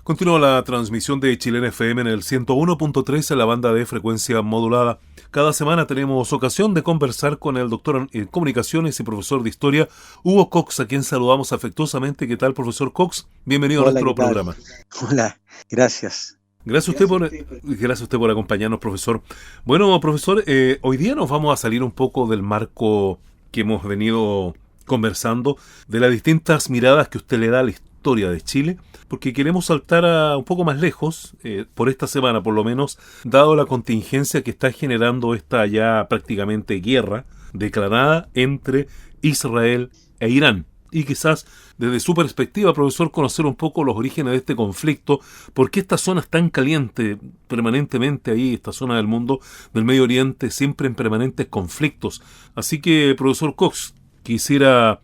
Continúa la transmisión de Chilena FM en el 101.3 en la banda de frecuencia modulada. Cada semana tenemos ocasión de conversar con el doctor en comunicaciones y profesor de historia, Hugo Cox, a quien saludamos afectuosamente. ¿Qué tal, profesor Cox? Bienvenido a Hola, ¿qué nuestro tal? programa. Hola, gracias. Gracias a usted por acompañarnos, profesor. Bueno, profesor, hoy día nos vamos a salir un poco del marco que hemos venido conversando, de las distintas miradas que usted le da a la historia de Chile, porque queremos saltar un poco más lejos, por esta semana por lo menos, dado la contingencia que está generando esta ya prácticamente guerra declarada entre Israel e Irán. Y quizás desde su perspectiva, profesor, conocer un poco los orígenes de este conflicto, por qué esta zona es tan caliente permanentemente ahí, esta zona del mundo, del Medio Oriente, siempre en permanentes conflictos. Así que, profesor Cox, quisiera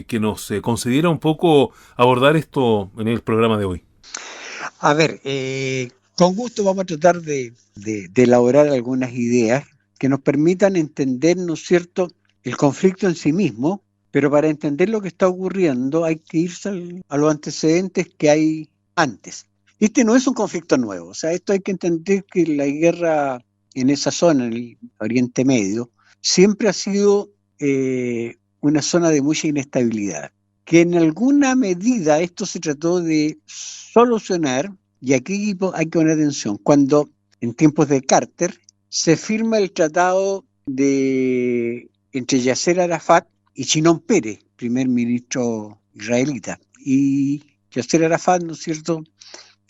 que nos concediera un poco abordar esto en el programa de hoy. A ver, con gusto vamos a tratar de elaborar algunas ideas que nos permitan entender, ¿no es cierto?, el conflicto en sí mismo, pero para entender lo que está ocurriendo hay que irse a los antecedentes que hay antes. Este no es un conflicto nuevo, o sea, esto hay que entender que la guerra en esa zona, en el Oriente Medio, siempre ha sido una zona de mucha inestabilidad, que en alguna medida esto se trató de solucionar, y aquí hay que poner atención, cuando en tiempos de Carter se firma el tratado entre Yasser Arafat y Shimon Peres, primer ministro israelita, y Yasser Arafat, ¿no es cierto?,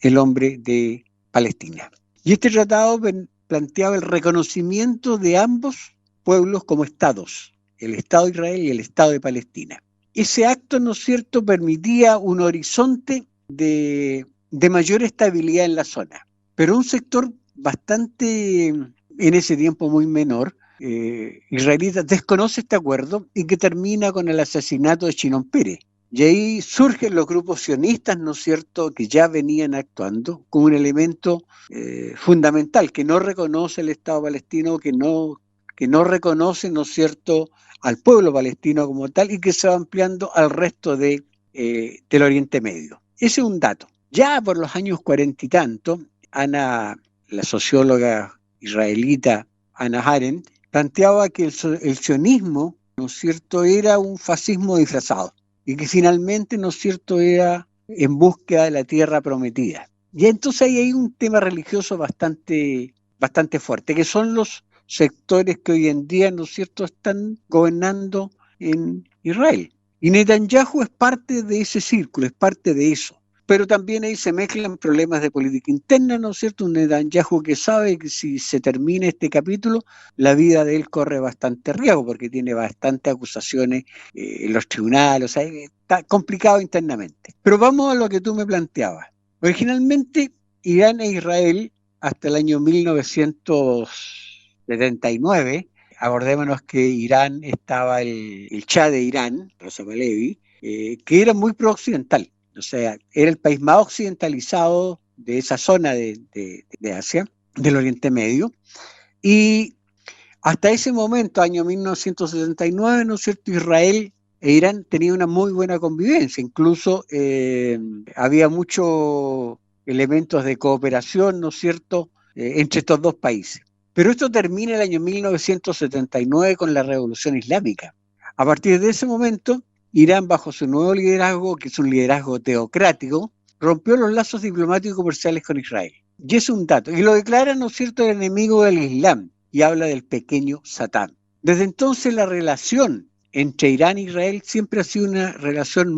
el hombre de Palestina. Y este tratado planteaba el reconocimiento de ambos pueblos como estados, el Estado de Israel y el Estado de Palestina. Ese acto, ¿no es cierto?, permitía un horizonte de mayor estabilidad en la zona, pero un sector bastante, en ese tiempo muy menor, israelita, desconoce este acuerdo y que termina con el asesinato de Shimon Peres. Y ahí surgen los grupos sionistas, ¿no es cierto?, que ya venían actuando como un elemento fundamental, que no reconoce el Estado palestino, que no reconoce, ¿no es cierto?, al pueblo palestino como tal y que se va ampliando al resto del Oriente Medio. Ese es un dato. Ya por los años 40 y tanto, la socióloga israelita Hannah Arendt, planteaba que el sionismo, ¿no es cierto?, era un fascismo disfrazado y que finalmente, ¿no es cierto?, era en búsqueda de la tierra prometida. Y entonces ahí hay un tema religioso bastante fuerte, que son los sectores que hoy en día, ¿no es cierto?, están gobernando en Israel. Y Netanyahu es parte de ese círculo, es parte de eso. Pero también ahí se mezclan problemas de política interna, ¿no es cierto? Un Netanyahu que sabe que si se termina este capítulo, la vida de él corre bastante riesgo, porque tiene bastantes acusaciones en los tribunales, o sea, está complicado internamente. Pero vamos a lo que tú me planteabas. Originalmente, Irán e Israel, hasta el año 1979, acordémonos que Irán estaba el Shah de Irán, Reza Pahlavi, que era muy pro-occidental. O sea, era el país más occidentalizado de esa zona de Asia, del Oriente Medio, y hasta ese momento, año 1979, ¿no es cierto?, Israel e Irán tenían una muy buena convivencia, incluso había muchos elementos de cooperación, ¿no es cierto?, entre estos dos países. Pero esto termina el año 1979 con la Revolución Islámica. A partir de ese momento, Irán, bajo su nuevo liderazgo, que es un liderazgo teocrático, rompió los lazos diplomáticos y comerciales con Israel. Y es un dato. Y lo declara, ¿no es cierto?, el enemigo del Islam, y habla del pequeño Satán. Desde entonces la relación entre Irán e Israel siempre ha sido una relación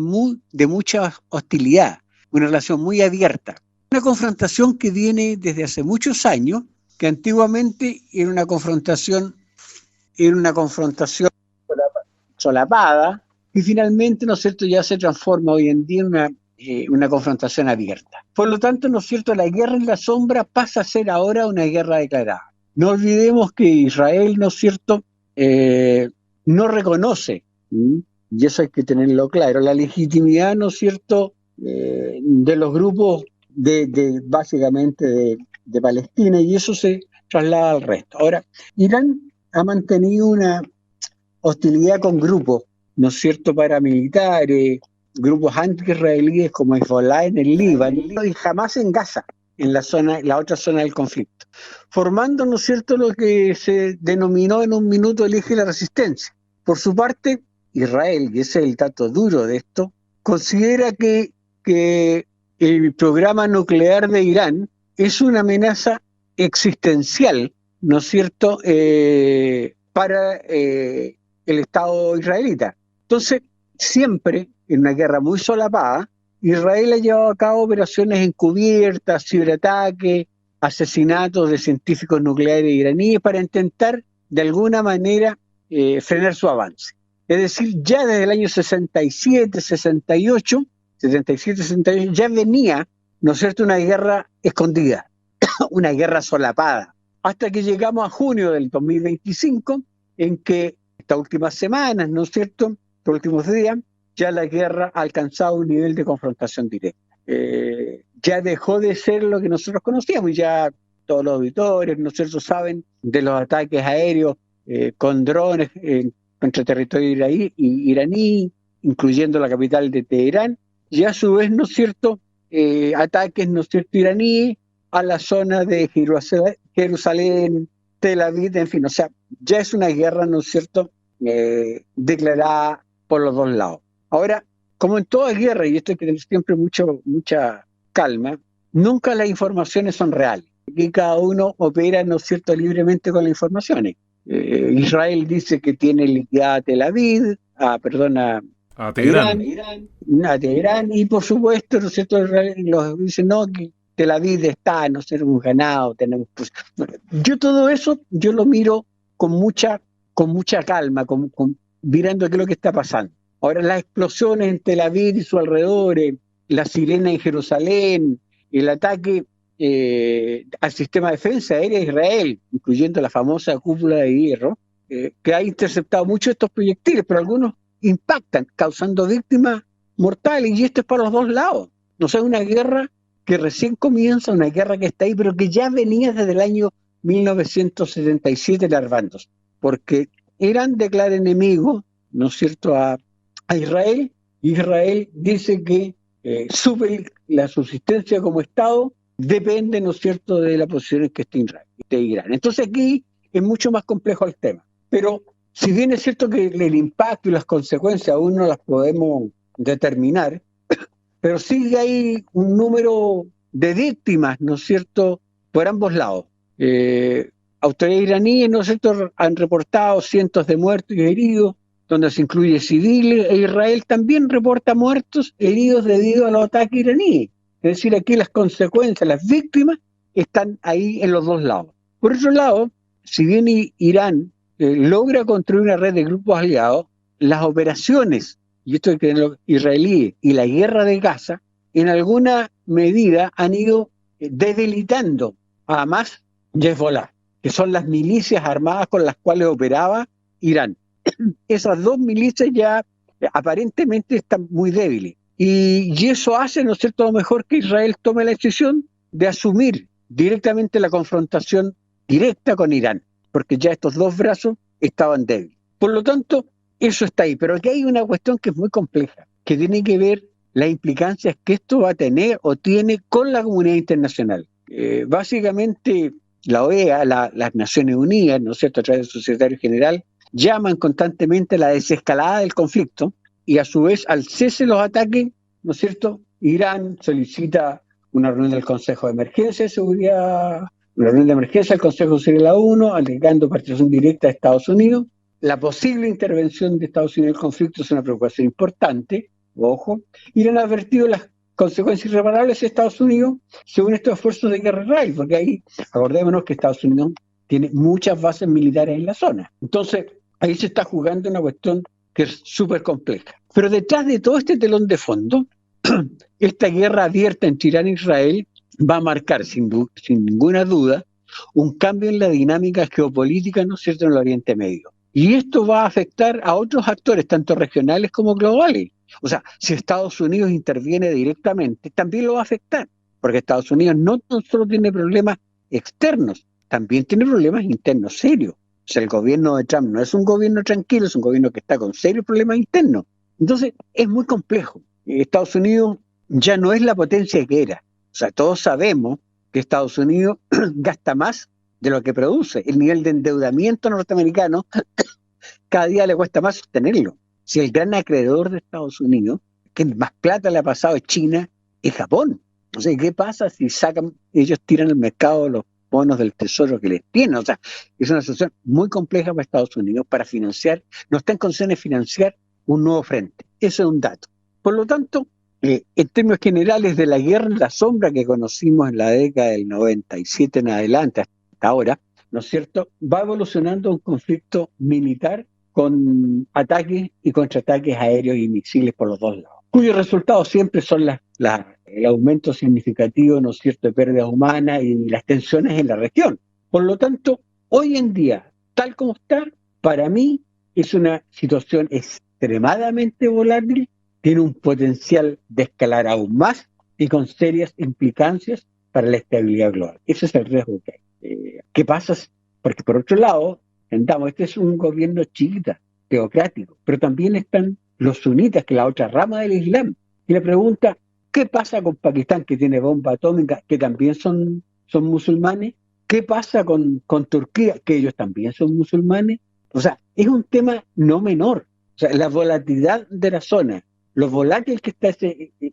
de mucha hostilidad, una relación muy abierta. Una confrontación que viene desde hace muchos años, que antiguamente era una confrontación solapada, y finalmente, ¿no es cierto?, ya se transforma hoy en día en una confrontación abierta. Por lo tanto, ¿no es cierto?, la guerra en la sombra pasa a ser ahora una guerra declarada. No olvidemos que Israel, ¿no es cierto?, no reconoce, y eso hay que tenerlo claro, la legitimidad, ¿no es cierto?, de los grupos básicamente de Palestina, y eso se traslada al resto. Ahora, Irán ha mantenido una hostilidad con grupos, ¿no es cierto?, paramilitares, grupos anti-israelíes como Hezbollah en el Líbano y jamás en Gaza, en la otra zona del conflicto, formando, ¿no es cierto?, lo que se denominó en un minuto el eje de la resistencia. Por su parte, Israel, y ese es el dato duro de esto, considera que el programa nuclear de Irán es una amenaza existencial, ¿no es cierto?, para el Estado israelita. Entonces, siempre, en una guerra muy solapada, Israel ha llevado a cabo operaciones encubiertas, ciberataques, asesinatos de científicos nucleares iraníes para intentar, de alguna manera, frenar su avance. Es decir, ya desde el año 67, 68, ya venía, ¿no es cierto?, una guerra escondida, una guerra solapada, hasta que llegamos a junio del 2025, en que estas últimas semanas, ¿no es cierto?, estos últimos días, ya la guerra ha alcanzado un nivel de confrontación directa. Ya dejó de ser lo que nosotros conocíamos, ya todos los auditores, ¿no es cierto?, saben de los ataques aéreos con drones contra territorio iraní, incluyendo la capital de Teherán, y a su vez, ¿no es cierto?, ataques, ¿no es cierto?, iraníes a la zona de Jerusalén, Tel Aviv, en fin, o sea, ya es una guerra, ¿no es cierto?, declarada por los dos lados. Ahora, como en toda guerra, y esto hay que tener siempre mucha calma, nunca las informaciones son reales. Aquí cada uno opera, ¿no es cierto?, libremente con las informaciones. Israel dice que tiene liquidada Tel Aviv, a Teherán. Teherán, y por supuesto, ¿no es cierto?, Israel dicen, no, que Tel Aviv está, no sé, hemos ganado, tenemos... Pues, yo todo eso, yo lo miro con mucha calma, mirando qué es lo que está pasando. Ahora, las explosiones en Tel Aviv y sus alrededores, la sirena en Jerusalén, el ataque al sistema de defensa aérea de Israel, incluyendo la famosa cúpula de hierro, que ha interceptado muchos de estos proyectiles, pero algunos impactan, causando víctimas mortales, y esto es para los dos lados. No sé, una guerra que recién comienza, una guerra que está ahí, pero que ya venía desde el año 1977 larvándose, porque Irán declara enemigo, ¿no es cierto?, a Israel. Israel dice que la subsistencia como Estado depende, ¿no es cierto?, de la posición en que esté Irán. Entonces aquí es mucho más complejo el tema. Pero si bien es cierto que el impacto y las consecuencias aún no las podemos determinar, pero sigue ahí un número de víctimas, ¿no es cierto?, por ambos lados. Autoridades iraníes, ¿no es cierto?, han reportado cientos de muertos y heridos, donde se incluye civiles, e Israel también reporta muertos, heridos debido a los ataques iraníes. Es decir, aquí las consecuencias, las víctimas, están ahí en los dos lados. Por otro lado, si bien Irán logra construir una red de grupos aliados, las operaciones, y esto es que los israelíes, y la guerra de Gaza, en alguna medida han ido debilitando a Hamas y Hezbollah, que son las milicias armadas con las cuales operaba Irán. Esas dos milicias ya aparentemente están muy débiles. Y eso hace, ¿no es cierto?, a lo mejor que Israel tome la decisión de asumir directamente la confrontación directa con Irán, porque ya estos dos brazos estaban débiles. Por lo tanto, eso está ahí. Pero aquí hay una cuestión que es muy compleja, que tiene que ver las implicancias que esto va a tener o tiene con la comunidad internacional. Básicamente, la OEA, las Naciones Unidas, ¿no es cierto?, a través de su secretario general, llaman constantemente a la desescalada del conflicto y a su vez al cese de los ataques, ¿no es cierto? Irán solicita una reunión del Consejo de Emergencia de Seguridad, una reunión de emergencia del Consejo de Seguridad de la ONU, alegando participación directa de Estados Unidos. La posible intervención de Estados Unidos en el conflicto es una preocupación importante, ojo. Irán ha advertido las consecuencias irreparables de Estados Unidos según estos esfuerzos de guerra Israel, porque ahí, acordémonos que Estados Unidos tiene muchas bases militares en la zona. Entonces, ahí se está jugando una cuestión que es súper compleja. Pero detrás de todo este telón de fondo, esta guerra abierta entre Irán e Israel va a marcar, sin ninguna duda, un cambio en la dinámica geopolítica, ¿no es cierto?, en el Oriente Medio. Y esto va a afectar a otros actores, tanto regionales como globales. O sea, si Estados Unidos interviene directamente, también lo va a afectar, porque Estados Unidos no solo tiene problemas externos, también tiene problemas internos serios. O sea, el gobierno de Trump no es un gobierno tranquilo, es un gobierno que está con serios problemas internos. Entonces, es muy complejo. Estados Unidos ya no es la potencia que era. O sea, todos sabemos que Estados Unidos gasta más de lo que produce. El nivel de endeudamiento norteamericano cada día le cuesta más sostenerlo. Si el gran acreedor de Estados Unidos, que más plata le ha pasado es China, es Japón. O sea, ¿qué pasa si ellos tiran al mercado los bonos del tesoro que les tienen? O sea, es una situación muy compleja para Estados Unidos para financiar, no está en condiciones de financiar un nuevo frente. Eso es un dato. Por lo tanto, en términos generales de la guerra en la sombra que conocimos en la década del 97 en adelante hasta ahora, ¿no es cierto?, va evolucionando un conflicto militar con ataques y contraataques aéreos y misiles por los dos lados, cuyos resultados siempre son el aumento significativo, ¿no es cierto?, de pérdidas humanas y las tensiones en la región. Por lo tanto, hoy en día, tal como está, para mí es una situación extremadamente volátil, tiene un potencial de escalar aún más y con serias implicancias para la estabilidad global. Ese es el riesgo que hay. ¿Qué pasa? Porque por otro lado, entendamos, este es un gobierno chiita, teocrático, pero también están los sunitas, que es la otra rama del Islam. Y la pregunta, ¿qué pasa con Pakistán, que tiene bomba atómica, que también son musulmanes? ¿Qué pasa con Turquía, que ellos también son musulmanes? O sea, es un tema no menor. O sea, la volatilidad de la zona, lo volátil que está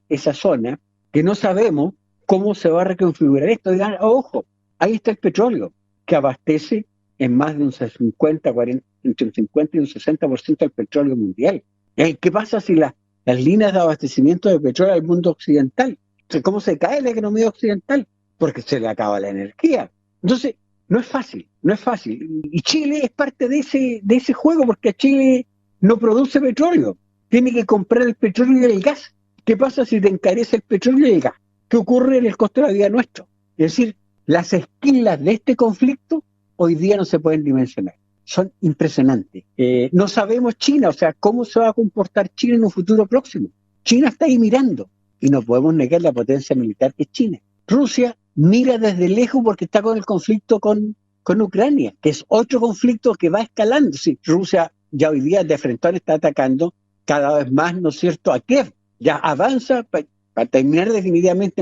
esa zona, que no sabemos cómo se va a reconfigurar esto. Digan, ojo, ahí está el petróleo, que abastece en más de un 50, 40, entre un 50 y un 60% del petróleo mundial. ¿Qué pasa si las líneas de abastecimiento de petróleo al mundo occidental? ¿Cómo se cae la economía occidental? Porque se le acaba la energía. Entonces, no es fácil, no es fácil. Y Chile es parte de ese juego, porque Chile no produce petróleo. Tiene que comprar el petróleo y el gas. ¿Qué pasa si te encarece el petróleo y el gas? ¿Qué ocurre en el costo de la vida nuestro? Es decir, las esquilas de este conflicto hoy día no se pueden dimensionar. Son impresionantes. No sabemos China, o sea, cómo se va a comportar China en un futuro próximo. China está ahí mirando y no podemos negar la potencia militar que es China. Rusia mira desde lejos porque está con el conflicto con Ucrania, que es otro conflicto que va escalando. Sí, Rusia ya hoy día de frente está atacando cada vez más, ¿no es cierto?, a Kiev. Ya avanza para terminar definitivamente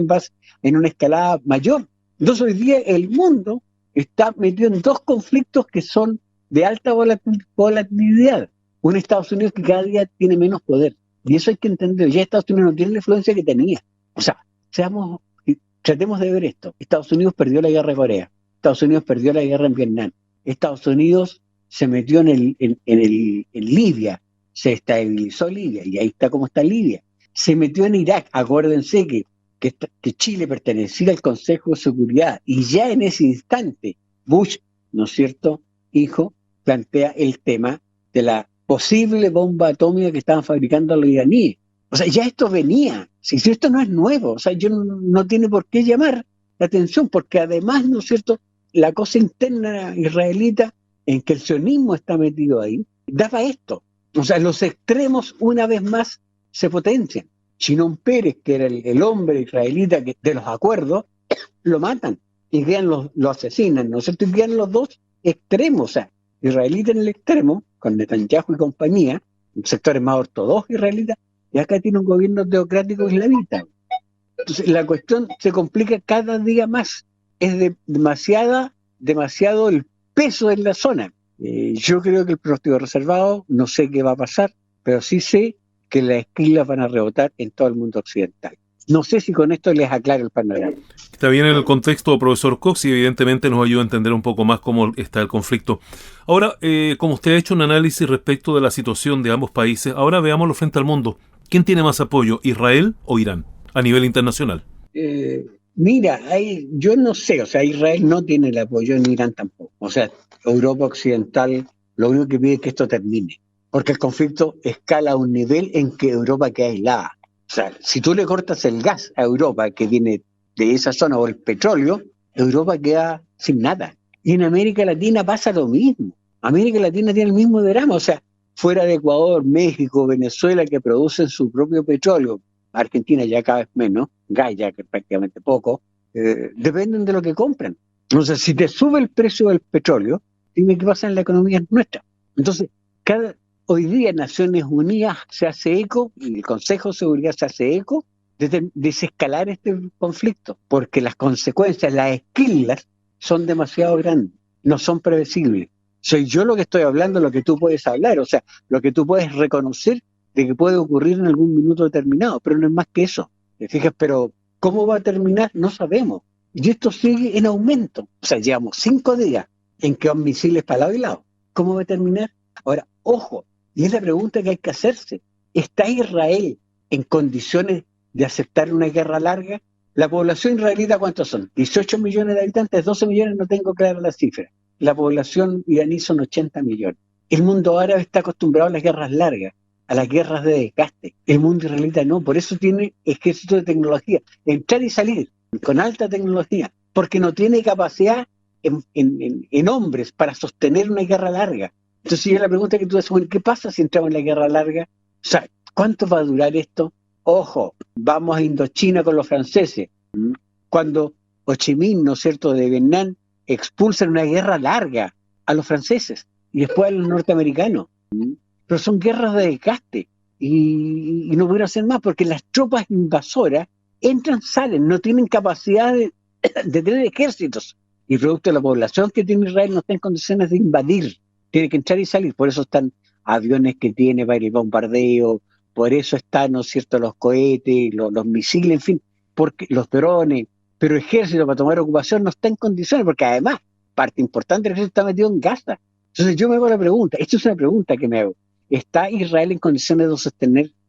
en una escalada mayor. Entonces hoy día el mundo está metido en dos conflictos que son de alta volatilidad. Un Estados Unidos que cada día tiene menos poder. Y eso hay que entender. Ya Estados Unidos no tiene la influencia que tenía. O sea, tratemos de ver esto. Estados Unidos perdió la guerra de Corea. Estados Unidos perdió la guerra en Vietnam. Estados Unidos se metió en Libia. Se estabilizó Libia. Y ahí está como está Libia. Se metió en Irak. Acuérdense que Chile pertenecía al Consejo de Seguridad, y ya en ese instante Bush, ¿no es cierto?, hijo, plantea el tema de la posible bomba atómica que estaban fabricando los iraníes. O sea, ya esto venía, si esto no es nuevo, o sea, no tiene por qué llamar la atención, porque además, ¿no es cierto?, la cosa interna israelita, en que el sionismo está metido ahí, daba esto. O sea, los extremos una vez más se potencian. Shimon Peres, que era el hombre israelita de los acuerdos, lo matan y lo asesinan, ¿no es cierto? Y quedan los dos extremos, o sea, israelita en el extremo, con Netanyahu y compañía, sectores más ortodoxos israelitas, y acá tiene un gobierno teocrático islamita. Entonces la cuestión se complica cada día más. Es demasiado el peso en la zona. Yo creo que el pronóstico reservado, no sé qué va a pasar, pero sí sé que las esquilas van a rebotar en todo el mundo occidental. No sé si con esto les aclaro el panorama. Está bien en el contexto, profesor Cox, y evidentemente nos ayuda a entender un poco más cómo está el conflicto. Ahora, como usted ha hecho un análisis respecto de la situación de ambos países, ahora veámoslo frente al mundo. ¿Quién tiene más apoyo, Israel o Irán, a nivel internacional? Mira, yo no sé, o sea, Israel no tiene el apoyo, ni Irán tampoco. O sea, Europa Occidental lo único que pide es que esto termine, porque el conflicto escala a un nivel en que Europa queda aislada. O sea, si tú le cortas el gas a Europa, que viene de esa zona, o el petróleo, Europa queda sin nada. Y en América Latina pasa lo mismo. América Latina tiene el mismo drama, o sea, fuera de Ecuador, México, Venezuela, que producen su propio petróleo, Argentina ya cada vez menos, gas ya que prácticamente poco, dependen de lo que compran. Entonces, si te sube el precio del petróleo, dime qué pasa en la economía nuestra. Entonces, Hoy día Naciones Unidas se hace eco, y el Consejo de Seguridad se hace eco, de desescalar este conflicto, porque las consecuencias, las esquilas, son demasiado grandes, no son previsibles. Soy yo lo que estoy hablando, lo que tú puedes hablar, o sea, lo que tú puedes reconocer de que puede ocurrir en algún minuto determinado, pero no es más que eso. ¿Te fijas? Pero ¿cómo va a terminar? No sabemos. Y esto sigue en aumento. O sea, llevamos 5 días en que van misiles para lado y lado. ¿Cómo va a terminar? Ahora, ojo, y es la pregunta que hay que hacerse. ¿Está Israel en condiciones de aceptar una guerra larga? La población israelita, ¿cuántos son? 18 millones de habitantes, 12 millones, no tengo clara la cifra. La población iraní son 80 millones. El mundo árabe está acostumbrado a las guerras largas, a las guerras de desgaste. El mundo israelita no, por eso tiene ejército de tecnología. Entrar y salir con alta tecnología, porque no tiene capacidad en hombres para sostener una guerra larga. Entonces la pregunta que tú haces, bueno, ¿qué pasa si entramos en la guerra larga? O sea, ¿cuánto va a durar esto? Ojo, vamos a Indochina con los franceses. Cuando Ho Chi Minh, ¿no es cierto?, de Vietnam, expulsan una guerra larga a los franceses y después a los norteamericanos. Pero son guerras de desgaste y no pudieron hacer más porque las tropas invasoras entran, salen, no tienen capacidad de tener ejércitos. Y producto de la población que tiene Israel no está en condiciones de invadir. Tiene que entrar y salir. Por eso están aviones que tiene para el bombardeo, por eso están, ¿no es cierto?, los cohetes, los misiles, en fin, porque los drones. Pero el ejército para tomar ocupación no está en condiciones, porque además parte importante del ejército está metido en Gaza. Entonces yo me hago la pregunta, esto es una pregunta que me hago, ¿está Israel en condiciones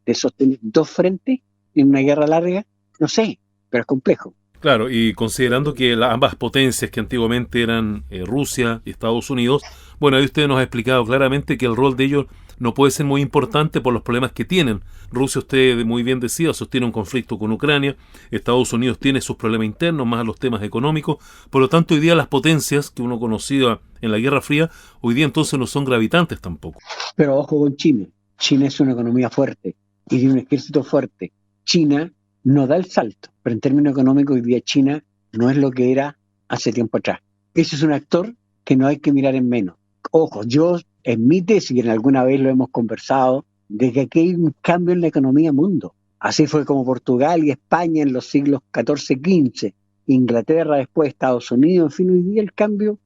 de sostener 2 frentes en una guerra larga? No sé, pero es complejo. Claro, y considerando que ambas potencias que antiguamente eran Rusia y Estados Unidos, bueno, ahí usted nos ha explicado claramente que el rol de ellos no puede ser muy importante por los problemas que tienen. Rusia, usted muy bien decía, sostiene un conflicto con Ucrania, Estados Unidos tiene sus problemas internos, más los temas económicos, por lo tanto hoy día las potencias que uno conocía en la Guerra Fría, hoy día entonces no son gravitantes tampoco. Pero ojo con China. China es una economía fuerte y tiene un ejército fuerte. China no da el salto, pero en términos económicos hoy día China no es lo que era hace tiempo atrás. Ese es un actor que no hay que mirar en menos. Ojo, yo en mi tesis, y en alguna vez lo hemos conversado, de que aquí hay un cambio en la economía mundo. Así fue como Portugal y España en los siglos XIV, XV, Inglaterra después, Estados Unidos, en fin, hoy día el cambio.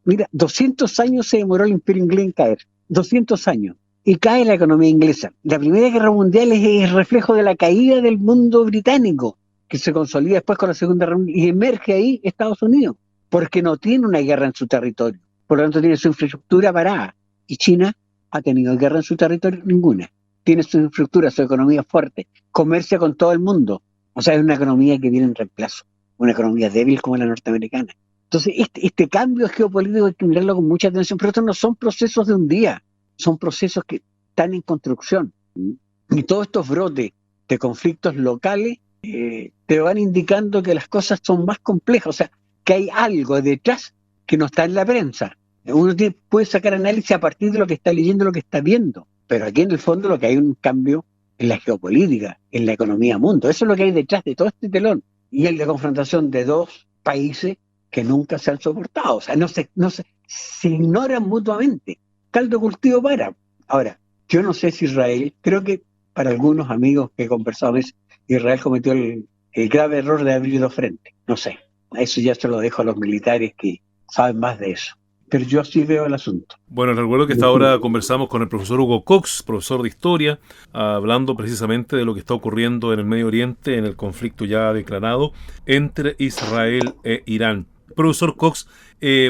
Mira, 200 años se demoró el Imperio Inglés en caer, 200 años. Y cae la economía inglesa. La Primera Guerra Mundial es el reflejo de la caída del mundo británico, que se consolida después con la Segunda Guerra Mundial, y emerge ahí Estados Unidos, porque no tiene una guerra en su territorio, por lo tanto tiene su infraestructura parada. Y China ha tenido guerra en su territorio ninguna. Tiene su infraestructura, su economía fuerte, comercia con todo el mundo. O sea, es una economía que viene en reemplazo, una economía débil como la norteamericana. Entonces, este cambio geopolítico hay que mirarlo con mucha atención, pero estos no son procesos de un día. Son procesos que están en construcción. Y todos estos brotes de conflictos locales te van indicando que las cosas son más complejas, o sea, que hay algo detrás que no está en la prensa. Uno puede sacar análisis a partir de lo que está leyendo, lo que está viendo, pero aquí en el fondo lo que hay es un cambio en la geopolítica, en la economía mundo. Eso es lo que hay detrás de todo este telón. Y es la confrontación de 2 países que nunca se han soportado, o sea, se ignoran mutuamente. Caldo cultivo para. Ahora, yo no sé si Israel, creo que para algunos amigos que he conversado, Israel cometió el grave error de abrir 2 frentes. No sé, eso ya se lo dejo a los militares que saben más de eso. Pero yo así veo el asunto. Bueno, recuerdo que hasta ahora conversamos con el profesor Hugo Cox, profesor de historia, hablando precisamente de lo que está ocurriendo en el Medio Oriente, en el conflicto ya declarado entre Israel e Irán. Profesor Cox,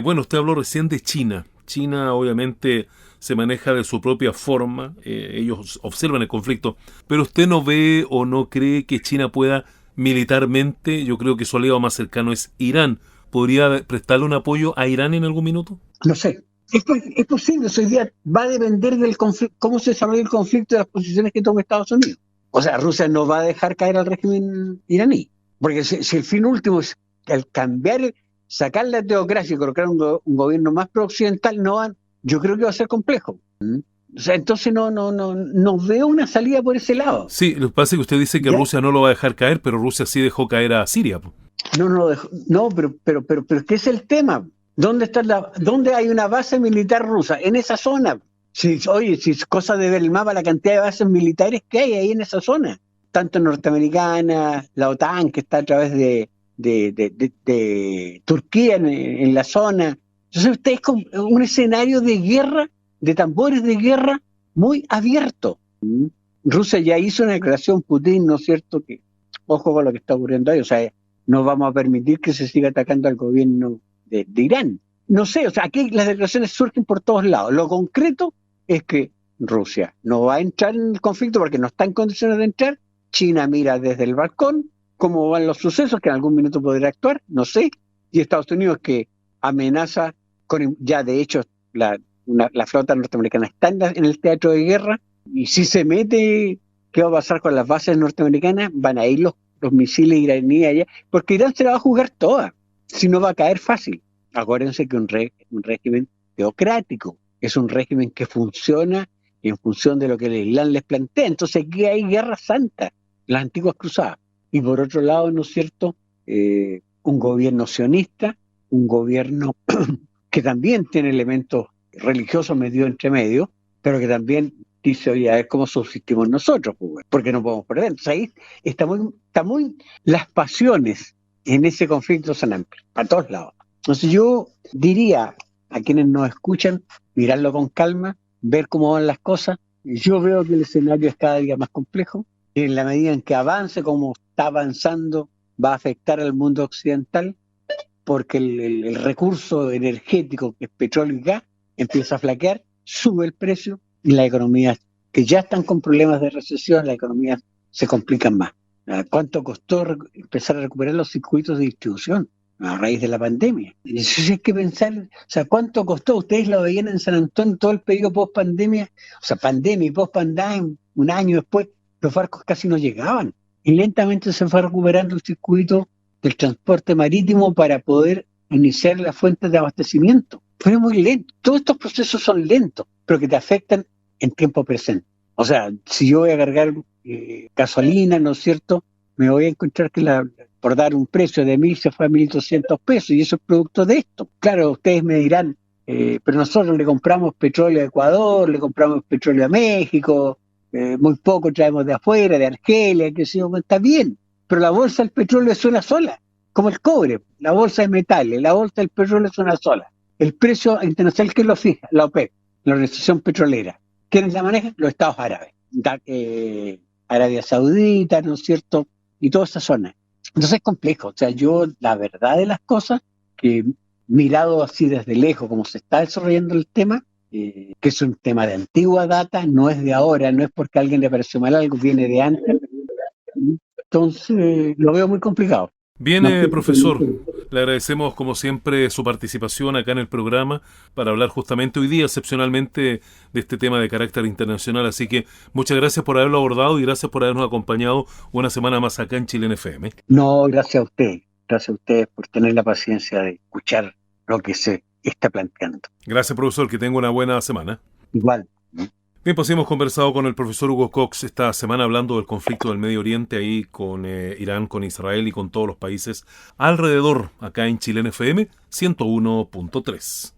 bueno, usted habló recién de China. China obviamente se maneja de su propia forma, ellos observan el conflicto, pero usted no ve o no cree que China pueda militarmente, yo creo que su aliado más cercano es Irán, ¿podría prestarle un apoyo a Irán en algún minuto? No sé, es posible, hoy día va a depender del conflicto, cómo se desarrolla el conflicto y las posiciones que tome Estados Unidos. O sea, Rusia no va a dejar caer al régimen iraní, porque si el fin último es al cambiar, sacar la teocracia y colocar un gobierno más pro-occidental, yo creo que va a ser complejo. O sea, entonces no veo una salida por ese lado. Sí, lo que pasa es que usted dice que ¿ya? Rusia no lo va a dejar caer, pero Rusia sí dejó caer a Siria. Pero ¿qué es el tema? ¿Dónde hay una base militar rusa? En esa zona. Sí, oye, si es cosa de ver el mapa, la cantidad de bases militares que hay ahí en esa zona, tanto norteamericana, la OTAN que está a través de Turquía en la zona. Entonces usted es como un escenario de guerra, de tambores de guerra muy abierto. ¿Mm? Rusia ya hizo una declaración, Putin, ¿no es cierto? Que ojo con lo que está ocurriendo ahí, o sea, no vamos a permitir que se siga atacando al gobierno de Irán. No sé, o sea, aquí las declaraciones surgen por todos lados. Lo concreto es que Rusia no va a entrar en el conflicto porque no está en condiciones de entrar. China mira desde el balcón cómo van los sucesos, que en algún minuto podrá actuar, no sé. Y Estados Unidos que amenaza con, ya de hecho, la flota norteamericana está en el teatro de guerra, y si se mete, ¿qué va a pasar con las bases norteamericanas? Van a ir los misiles iraníes allá, porque Irán se la va a jugar toda, si no va a caer fácil. Acuérdense que un régimen teocrático es un régimen que funciona en función de lo que el Islam les plantea. Entonces aquí hay guerra santa, las antiguas cruzadas. Y por otro lado, ¿no es cierto? Un gobierno sionista, un gobierno que también tiene elementos religiosos medio entre medio, pero que también dice, oye, a ver cómo subsistimos nosotros, pues, porque no podemos perder. Entonces ahí está muy, las pasiones en ese conflicto son amplias, para todos lados. Entonces yo diría a quienes nos escuchan, mirarlo con calma, ver cómo van las cosas. Yo veo que el escenario es cada día más complejo. En la medida en que avance, como está avanzando, va a afectar al mundo occidental, porque el recurso energético, que es petróleo y gas, empieza a flaquear, sube el precio y las economías que ya están con problemas de recesión, las economías se complican más. ¿Cuánto costó empezar a recuperar los circuitos de distribución a raíz de la pandemia? Y eso sí hay que pensar, o sea, ¿cuánto costó? Ustedes lo veían en San Antonio, todo el periodo post-pandemia, o sea, pandemia y post-pandemia, un año después, los barcos casi no llegaban. Y lentamente se fue recuperando el circuito del transporte marítimo para poder iniciar las fuentes de abastecimiento. Fue muy lento. Todos estos procesos son lentos, pero que te afectan en tiempo presente. O sea, si yo voy a cargar gasolina, ¿no es cierto? Me voy a encontrar que por dar un precio de 1.000 se fue a 1.200 pesos, y eso es producto de esto. Claro, ustedes me dirán, pero nosotros le compramos petróleo a Ecuador, le compramos petróleo a México, muy poco traemos de afuera, de Argelia, que sé yo, está bien, pero la bolsa del petróleo es una sola, como el cobre, la bolsa de metales, la bolsa del petróleo es una sola. El precio internacional, ¿quién lo fija? La OPEP, la Organización Petrolera. ¿Quiénes la manejan? Los Estados Árabes, Arabia Saudita, ¿no es cierto? Y toda esa zona. Entonces es complejo, o sea, yo la verdad de las cosas, que mirado así desde lejos, como se está desarrollando el tema, que es un tema de antigua data, no es de ahora, no es porque a alguien le pareció mal algo, viene de antes. Entonces lo veo muy complicado. Bien, No sé. profesor, le agradecemos como siempre su participación acá en el programa para hablar justamente hoy día, excepcionalmente, de este tema de carácter internacional. Así que muchas gracias por haberlo abordado y gracias por habernos acompañado una semana más acá en Chilena FM. No, gracias a usted. Gracias a usted por tener la paciencia de escuchar lo que se está planteando. Gracias, profesor, que tenga una buena semana. Igual, ¿no? Bien, pues hemos conversado con el profesor Hugo Cox esta semana hablando del conflicto del Medio Oriente ahí con Irán, con Israel y con todos los países alrededor acá en Chilena FM 101.3.